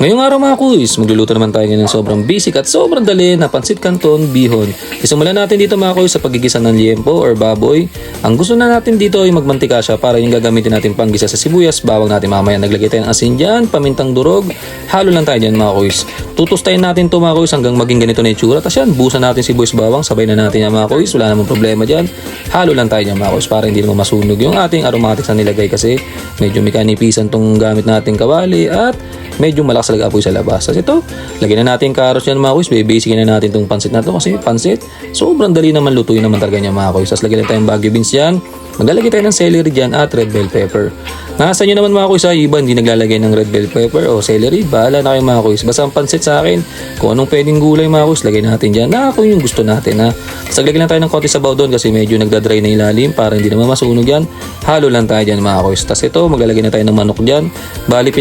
Ngayong araw mga kuys, magluluto naman tayo ng sobrang basic at sobrang dali na pansit canton bihon. Isimulan natin dito mga kuys sa paggigisa ng liempo or baboy. Ang gusto na natin dito ay magmantika siya para yung gagamitin natin panggisa sa sibuyas. Bawang natin mamaya, naglagay tayo ng asin dyan, pamintang durog. Halo lang tayo dyan mga kuys. Tutustayin natin to mga kuys hanggang maging ganito na itsura. Tapos yan, buusan natin sibuyas bawang, sabay na natin yan mga kuys. Wala namang problema dyan. Halo lang tayo dyan mga kuys para hindi naman masunog yung ating aromatics na nilagay kasi medyo may kanipisan tong gamit nating kawali at medyo malakas talaga apoy sa labas. Tapos ito, lagyan na natin carrots yan mga kuys. Basicin na natin itong pansit na to kasi pansit, sobrang dali naman lutuin naman talaga niya mga kuys. Tapos lagyan na tayong Baguio beans yan. Maglalagay tayo ng celery dyan at red bell pepper. Nasa nyo naman mga kuys, iba hindi naglalagay ng red bell pepper o celery. Bahala na kayo mga kuys. Basta ang pansit sa akin, kung anong pwedeng gulay mga kuys, lagay natin dyan na kung yung gusto natin ha. Tapos lagyan lang tayo ng konti sabaw doon kasi medyo nagdadry na ilalim para hindi naman masunog yan. Halo lang tayo dyan mga kuys. Tapos ito, maglalagay na tayo ng manok dyan. Bali,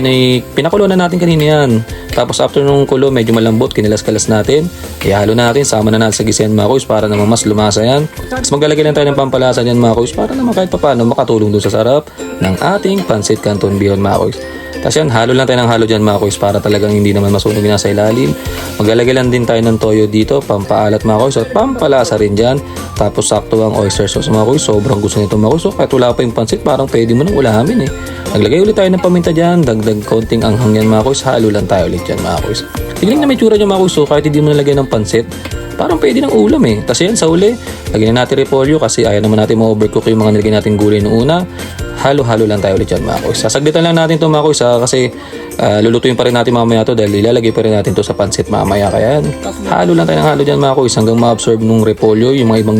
pinakulo na natin kanina yan. Tapos after nung kulo, medyo malambot, kinilas-kalas natin. Ihalo na natin, sama na natin sa gisihan mga kuys para naman mas lumasa yan. Tapos maglalagay lang tayo ng pampalasa dyan mga kuys para naman kahit paano makatulong doon sa sarap ng ating pansit canton bihon mga kuys. Tapos yan, halo lang tayo ng halo dyan mga kuys para talagang hindi naman masunog na sa ilalim. Maglalagay lang din tayo ng toyo dito, pampaalat mga kuys at pampalasa rin dyan. Tapos sakto ang oyster sauce mga kuys. Sobrang gusto nito mga kuys. So, kahit wala pa yung pansit, parang pwede mo nang ulamin eh. Naglagay ulit tayo ng paminta dyan, dagdag konting anghang yan mga kuys. Halo lang tayo ulit dyan mga kuys. Tignan na may tsura dyan mga kuys. So, kahit hindi mo nalagay ng pansit, parang pwede ng ulam eh. Tapos yan sa uli, lagyan na natin repolyo kasi ayaw naman natin ma-overcook yung mga nilagay natin gulay noong una. Halo-halo lang tayo ulit dyan mga kuys. Sasaglitan lang natin ito mga kuys kasi lulutuin pa rin natin mamaya to dahil ilalagay pa rin natin to sa pansit mamaya. Kaya yan, halo lang tayo ng halo dyan mga kuys hanggang ma-absorb nung repolyo yung mga ibang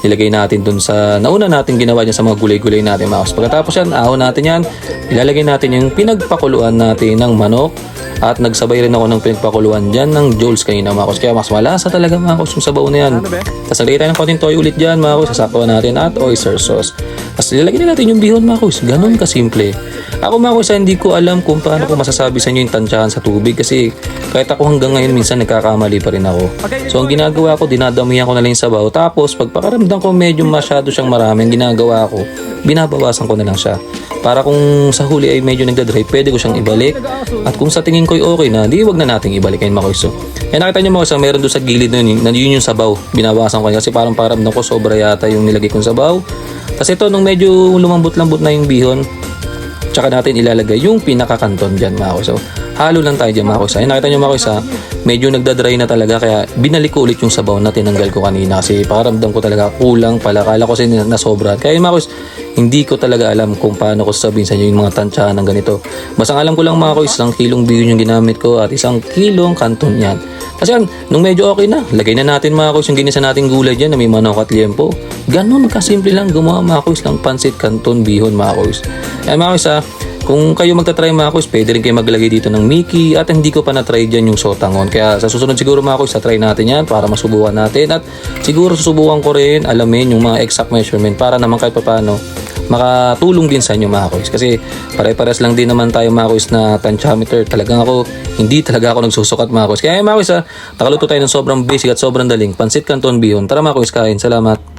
nilagay natin dun sa nauna natin ginawa dyan sa mga gulay-gulay natin mga kuys. Pagkatapos yan, ahon natin yan, ilalagay natin yung pinagpakuluan natin ng manok. At nagsabay rin ako ng pinagpakuluan dyan ng Joel's kanina mga kuys. Kaya mas malasa talaga mga kuys yung sabaw na yan. Tapos nalagay tayo ng konting toyo ulit dyan mga kuys. Sasaktuhan natin at oyster sauce. Tapos ilalagay na natin yung bihon mga kuys. Ganun kasimple. Ako mga kuys, hindi ko alam kung paano ko masasabi sa inyo yung tansyahan sa tubig. Kasi kahit ako hanggang ngayon minsan nagkakamali pa rin ako. So ang ginagawa ko, dinadamihan ko na lang yung sabaw. Tapos pagpakaramdam ko medyo masyado siyang marami, ang ginagawa ko, binabawasan ko na lang siya. Para kung sa huli ay medyo nagdadry, pwede ko siyang ibalik. At kung sa tingin ko ay okay na, di wag na nating ibalik yan mga kuys. So, nakita nyo mga kuys, meron doon sa gilid nun, yun yung sabaw. Binawasan ko yan kasi parang paramdam ko sobra yata yung nilagay kong sabaw. Kasi ito, nung medyo lumambot-lambot na yung bihon, tsaka natin ilalagay yung pinakakanton dyan mga kuys. So, halo lang tayo dyan mga kuys. Nakita nyo mga kuys, medyo nagdadry na talaga kaya binalik ko ulit yung sabaw na tinanggal ko kanina kasi pakiramdam ko talaga kulang pala. Kala ko kasi nasobra. Kaya mga kuys, hindi ko talaga alam kung paano ko sasabihin sa inyo yung mga tansyahan ng ganito. Basta alam ko lang mga kuys, 1 kilong bihon yung ginamit ko at 1 kilong kanton yan. Kasi yan, nung medyo okay na, lagay na natin mga kuys yung ginisa nating gulay dyan na may manok at liempo. Ganun kasimple lang gumawa mga kuys ng pansit canton bihon mga kuys. Kaya mga kuys kung kayo magta-try mga kuys, pwede rin kayo maglagay dito ng Mickey at hindi ko pa na-try dyan yung sotangon. Kaya sa susunod siguro mga kuys, try natin yan para masubukan natin. At siguro susubukan ko rin alamin yung mga exact measurement para naman kahit paano makatulong din sa inyo mga kuys. Kasi pare-pares lang din naman tayo mga kuys na tansyometer. Talagang ako, hindi talaga ako nagsusukat mga kuys. Kaya mga kuys nakaluto tayo ng sobrang basic at sobrang daling pansit canton bihon. Tara mga kuys, kain. Salamat.